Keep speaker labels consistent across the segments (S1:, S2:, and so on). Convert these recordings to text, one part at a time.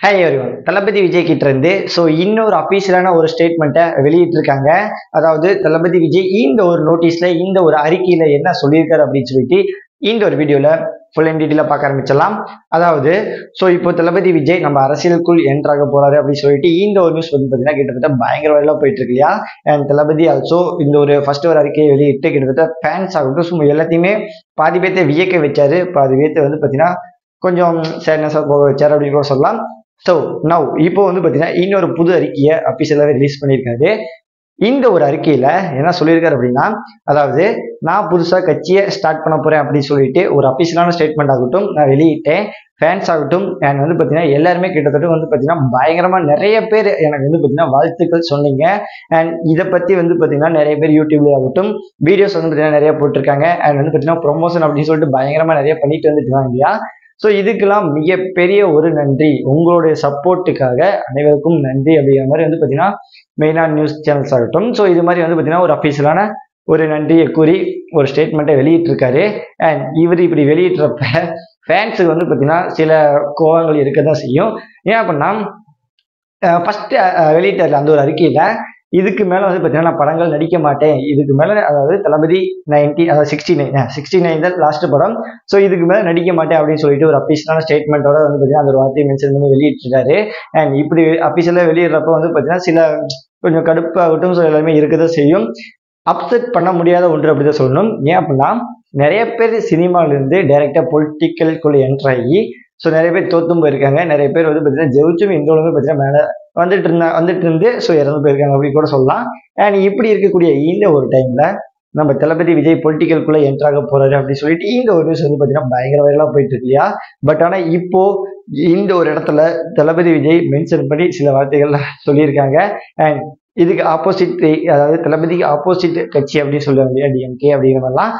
S1: Hi everyone. தளபதி விஜய் கிட்ட இருந்து இன்னொரு அபிஷியலான ஒரு ஸ்டேட்மெண்ட்டை வெளியிட்டிருக்காங்க. அதாவது தளபதி விஜய் இந்த ஒரு நோட்டீஸ்ல இந்த ஒரு அறிக்கையில என்ன சொல்லியிருக்காரு அப்படின்னு சொல்லிட்டு இந்த ஒரு வீடியோல ஃபுல் அண்ட் டீட்டெயிலாக பார்க்க ஆரம்பிச்சிடலாம். அதாவது இப்போ தளபதி விஜய் நம்ம அரசியலுக்குள் என்ட்ராக போறாரு அப்படின்னு சொல்லிட்டு இந்த ஒரு நியூஸ் வந்து பார்த்தீங்கன்னா கிட்டத்தட்ட பயங்கர வைரலாக போயிட்டு இருக்கு இல்லையா. அண்ட் தளபதி ஆல்சோ இந்த ஒரு ஃபர்ஸ்ட் ஒரு அறிக்கையை வெளியிட்டு கிட்டத்தட்ட ஃபேன்ஸ் ஆகட்டும் எல்லாத்தையுமே பாதி பேர்த்தை வியக்க வச்சாரு, பாதி பேர்த்தை வந்து பார்த்தீங்கன்னா கொஞ்சம் சேட்னஸாக போக வச்சாரு அப்படின்னு கூட சொல்லலாம். இப்போ வந்து பார்த்தீங்கன்னா இன்னொரு புது அறிக்கையை அபிஷியலாகவே ரிலீஸ் பண்ணியிருக்காரு. இந்த ஒரு அறிக்கையில என்ன சொல்லியிருக்காரு அப்படின்னா, அதாவது நான் புதுசாக கட்சியை ஸ்டார்ட் பண்ண போறேன் அப்படின்னு சொல்லிட்டு ஒரு அபிஷியலான ஸ்டேட்மெண்ட் ஆகட்டும் நான் வெளியிட்டேன். ஃபேன்ஸ் ஆகட்டும் அண்ட் வந்து பார்த்தீங்கன்னா எல்லாருமே கிட்டத்தட்ட வந்து பார்த்தீங்கன்னா பயங்கரமா நிறைய பேர் எனக்கு வந்து பார்த்தீங்கன்னா வாழ்த்துக்கள் சொன்னீங்க. அண்ட் இதை பத்தி வந்து பார்த்தீங்கன்னா நிறைய பேர் யூடியூப்ல ஆகட்டும் வீடியோஸ் வந்து பார்த்தீங்கன்னா நிறைய போட்டிருக்காங்க. அண்ட் வந்து பார்த்தீங்கன்னா ப்ரொமோஷன் அப்படின்னு சொல்லிட்டு பயங்கரமா நிறைய பண்ணிட்டு வந்துட்டு இருக்காங்க இல்லையா. இதுக்கெல்லாம் மிகப்பெரிய ஒரு நன்றி, உங்களுடைய சப்போர்ட்டுக்காக அனைவருக்கும் நன்றி அப்படிங்கிற மாதிரி வந்து பார்த்தீங்கன்னா மெயினான நியூஸ் சேனல்ஸ் ஆகட்டும் இது மாதிரி வந்து பார்த்தீங்கன்னா ஒரு அஃபீஷியலான ஒரு நன்றியை கூறி ஒரு ஸ்டேட்மெண்ட்டை வெளியிட்டிருக்காரு. அண்ட் இவர் இப்படி வெளியிடுறப்ப ஃபேன்ஸுக்கு வந்து பார்த்தீங்கன்னா சில கோவங்கள் இருக்க தான் செய்யும். ஏன் அப்படின்னா ஃபர்ஸ்ட் வெளியிட்டார் அந்த ஒரு அறிக்கையில இதுக்கு மேல வந்து பார்த்தீங்கன்னா நான் படங்கள் நடிக்க மாட்டேன், இதுக்கு மேல அதாவது தளபதி 90 அதாவது 69 தான் லாஸ்ட் படம். இதுக்கு மேல நடிக்க மாட்டேன் அப்படின்னு சொல்லிட்டு ஒரு அபிஷியலான ஸ்டேட்மெண்ட்டோட வந்து பார்த்தீங்கன்னா அந்த ஒரு வார்த்தையை மென்ஷன் பண்ணி வெளியிட்டிருக்காரு. அண்ட் இப்படி அபிஷியலாக வெளியிடுறப்ப வந்து பார்த்தீங்கன்னா சில கொஞ்சம் கடுப்பாகட்டும் எல்லாருமே இருக்கதான் செய்யும். அப்செட் பண்ண முடியாத ஒன்று அப்படிதான் சொல்லணும். ஏன் அப்படின்னா நிறைய பேர் சினிமாவிலிருந்து டைரக்டா பொலிட்டிக்கலுக்குள்ள என்ட்ராகி நிறைய பேர் தோத்தும் போயிருக்காங்க, நிறைய பேர் வந்து பார்த்தீங்கன்னா ஜெயிச்சும் இந்த உலகம் பார்த்தீங்கன்னா மேலே வந்துட்டு இருந்து இறந்து போயிருக்காங்க அப்படின்னு கூட சொல்லலாம். அண்ட் இப்படி இருக்கக்கூடிய இந்த ஒரு டைம்ல நம்ம தளபதி விஜய் பொலிட்டிக்கலுக்குள்ள என்ட்ராக போறாரு அப்படின்னு சொல்லிட்டு இந்த ஒரு நியூஸ் வந்து பார்த்தீங்கன்னா பயங்கர வைரலாக போயிட்டு இருக்கு இல்லையா. பட் ஆனால் இப்போ இந்த ஒரு இடத்துல தளபதி விஜய் மென்ஷன் பண்ணி சில வார்த்தைகள் சொல்லியிருக்காங்க. அண்ட் இதுக்கு ஆப்போசிட் அதாவது தளபதிக்கு ஆப்போசிட் கட்சி அப்படின்னு சொல்லுவாங்க இல்லையா, டிஎம்கே அப்படிங்கிற மாதிரிலாம்.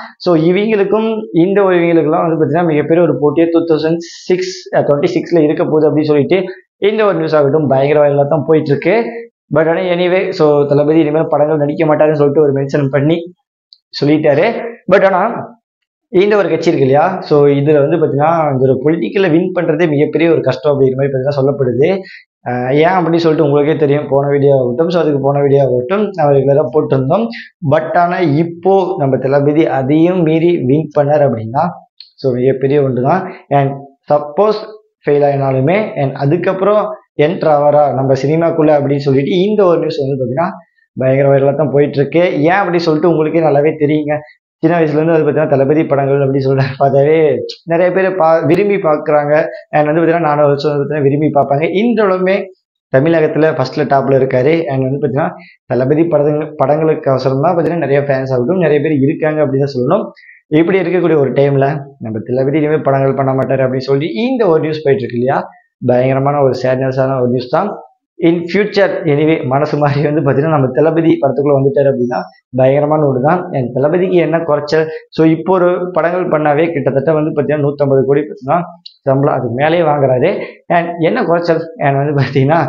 S1: இவங்களுக்கும் இந்த ஒரு இவங்களுக்குலாம் வந்து பார்த்தீங்கன்னா மிகப்பெரிய ஒரு போட்டியை 2026 இருக்க போகுது அப்படின்னு சொல்லிட்டு இந்த ஒரு நியூஸ் ஆகட்டும் பயங்கர வைரலாக தான் போயிட்டு இருக்கு. பட் ஆனால் எனிவே தளபதி இனிமேல் படங்கள் நடிக்க மாட்டாருன்னு சொல்லிட்டு ஒரு மென்ஷன் பண்ணி சொல்லிட்டாரு. பட் ஆனால் இந்த ஒரு கட்சி இருக்கு இல்லையா, இதுல வந்து பார்த்தீங்கன்னா இந்த ஒரு பொலிட்டிக்கலை வின் பண்றதே மிகப்பெரிய ஒரு கஷ்டம் அப்படிங்கிற மாதிரி பார்த்தீங்கன்னா சொல்லப்படுது. ஏன் அப்படின்னு சொல்லிட்டு உங்களுக்கே தெரியும், போன வீடியோ ஆகட்டும் அதுக்கு போன வீடியோ ஆகட்டும் நம்ம ரெகுலராக போட்டிருந்தோம். பட் ஆனால் இப்போ நம்ம தளபதி அதையும் மீறி வின் பண்ணார் அப்படின்னா மிகப்பெரிய ஒன்று தான். அண்ட் சப்போஸ் ஃபெயில் ஆகினாலுமே அண்ட் அதுக்கப்புறம் என்ட்ரு ஆவாரா நம்ம சினிமாக்குள்ள அப்படின்னு சொல்லிட்டு இந்த ஒரு நியூஸ் வந்து பார்த்தீங்கன்னா பயங்கர வைரலாக தான் போயிட்டு இருக்கு. ஏன் அப்படி சொல்லிட்டு உங்களுக்கே நல்லாவே தெரியுங்க. சின்ன வயசுலேருந்து அது பார்த்தீங்கன்னா தளபதி படங்கள் அப்படின்னு சொல்லிட்டு பார்த்தாவே நிறைய பேர் விரும்பி பார்க்குறாங்க. அண்ட் வந்து பார்த்தீங்கன்னா 4 வருஷம் வந்து பார்த்தீங்கன்னா விரும்பி பார்ப்பாங்க. இன்றளவுமே தமிழகத்தில் ஃபர்ஸ்ட்ல டாப்ல இருக்காரு. அண்ட் வந்து பார்த்தீங்கன்னா தளபதி படங்களுக்கு அவசரம் தான் பார்த்தீங்கன்னா நிறைய ஃபேன்ஸ் ஆகட்டும் நிறைய பேர் இருக்காங்க அப்படின்னு தான் சொல்லணும். இப்படி இருக்கக்கூடிய ஒரு டைம்ல நம்ம தளபதி இனிமேல் படங்கள் பண்ண மாட்டாரு அப்படின்னு சொல்லி இந்த ஒரு நியூஸ் போயிட்டு இருக்கு இல்லையா, பயங்கரமான ஒரு சேட்னஸான ஒரு நியூஸ் தான். இன் ஃபியூச்சர் எனிவே மனசு மாதிரி வந்து பார்த்தீங்கன்னா நம்ம தளபதி படத்துக்குள்ள வந்துட்டாரு அப்படின்னா பயங்கரமான ஒன்று தான். என் தளபதிக்கு என்ன குறைச்சல், இப்போ ஒரு படங்கள் பண்ணாவே கிட்டத்தட்ட வந்து பார்த்தீங்கன்னா 150 கோடி பார்த்தீங்கன்னா சம்பளம் அதுக்கு மேலேயே வாங்குறாரு. அண்ட் என்ன குறைச்சல் அண்ட் வந்து பார்த்தீங்கன்னா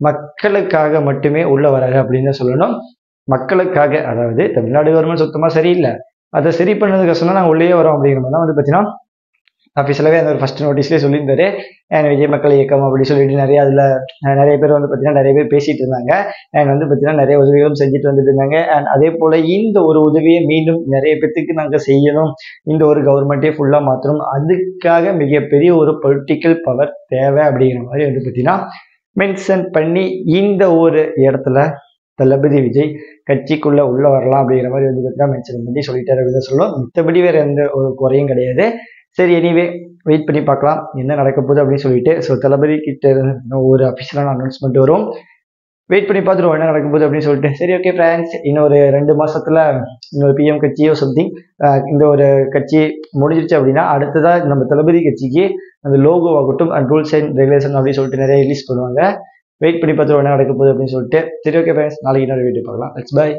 S1: மக்களுக்காக மட்டுமே உள்ள வராரு அப்படின்னு தான் சொல்லணும். மக்களுக்காக, அதாவது தமிழ்நாடு கவர்மெண்ட் சுத்தமாக சரியில்லை, அதை சரி பண்ணதுக்கு சொன்னால் நாங்கள் உள்ளே வரோம் அப்படிங்கிற மாதிரி தான் வந்து பார்த்தீங்கன்னா அஃபிஷியலாகவே அந்த ஒரு ஃபர்ஸ்ட் நோட்டீஸ்லேயே சொல்லியிருந்தாரு. அண்ட் விஜய் மக்கள் இயக்கம் அப்படின்னு சொல்லிட்டு நிறைய பேர் வந்து பார்த்தீங்கன்னா நிறைய பேர் பேசிட்டு இருந்தாங்க. அண்ட் வந்து பார்த்தீங்கன்னா நிறைய உதவிகளும் செஞ்சுட்டு வந்துட்டு இருந்தாங்க. அண்ட் அதே போல் இந்த ஒரு உதவியை மீண்டும் நிறைய பேத்துக்கு நாங்கள் செய்யணும், இந்த ஒரு கவர்மெண்ட்டே ஃபுல்லாக மாற்றணும், அதுக்காக மிகப்பெரிய ஒரு பொலிட்டிக்கல் பவர் தேவை அப்படிங்கிற மாதிரி வந்து பார்த்தீங்கன்னா மென்ஷன் பண்ணி இந்த ஒரு இடத்துல தளபதி விஜய் கட்சிக்குள்ள உள்ள வரலாம் அப்படிங்கிற மாதிரி வந்து பார்த்தீங்கன்னா மென்ஷன் பண்ணி சொல்லிட்டாரு அப்படின்னு சொல்லணும். மித்தபடி வேற எந்த ஒரு குறையும் கிடையாது. சரி, எனிவே வெயிட் பண்ணி பார்க்கலாம் என்ன நடக்க போகுது அப்படின்னு சொல்லிட்டு. தளபதி கிட்ட ஒரு அஃபிஷியலான அனௌன்ஸ்மெண்ட் வரும், வெயிட் பண்ணி பார்த்துருவோம் என்ன நடக்க போகுது அப்படின்னு சொல்லிட்டு. சரி, ஓகே ஃப்ரெண்ட்ஸ், இன்னொரு 2 மாசத்துல இன்னொரு பிஎம் கட்சியோ சம்திங் இந்த ஒரு கட்சி முடிஞ்சிருச்சு அப்படின்னா அடுத்ததான் நம்ம தளபதி கட்சிக்கு அந்த லோகோ ஆகட்டும் அண்ட் ரூல்ஸ் அண்ட் ரெகுலேஷன் அப்படின்னு சொல்லிட்டு நிறைய ரிலீஸ் பண்ணுவாங்க. வெயிட் பண்ணி பார்த்துருவோம் என்ன நடக்க போகுது அப்படின்னு சொல்லிட்டு. சரி, ஓகே ஃப்ரெண்ட்ஸ், நாளைக்கு இன்னொரு வீடியோ பார்க்கலாம். Let's by.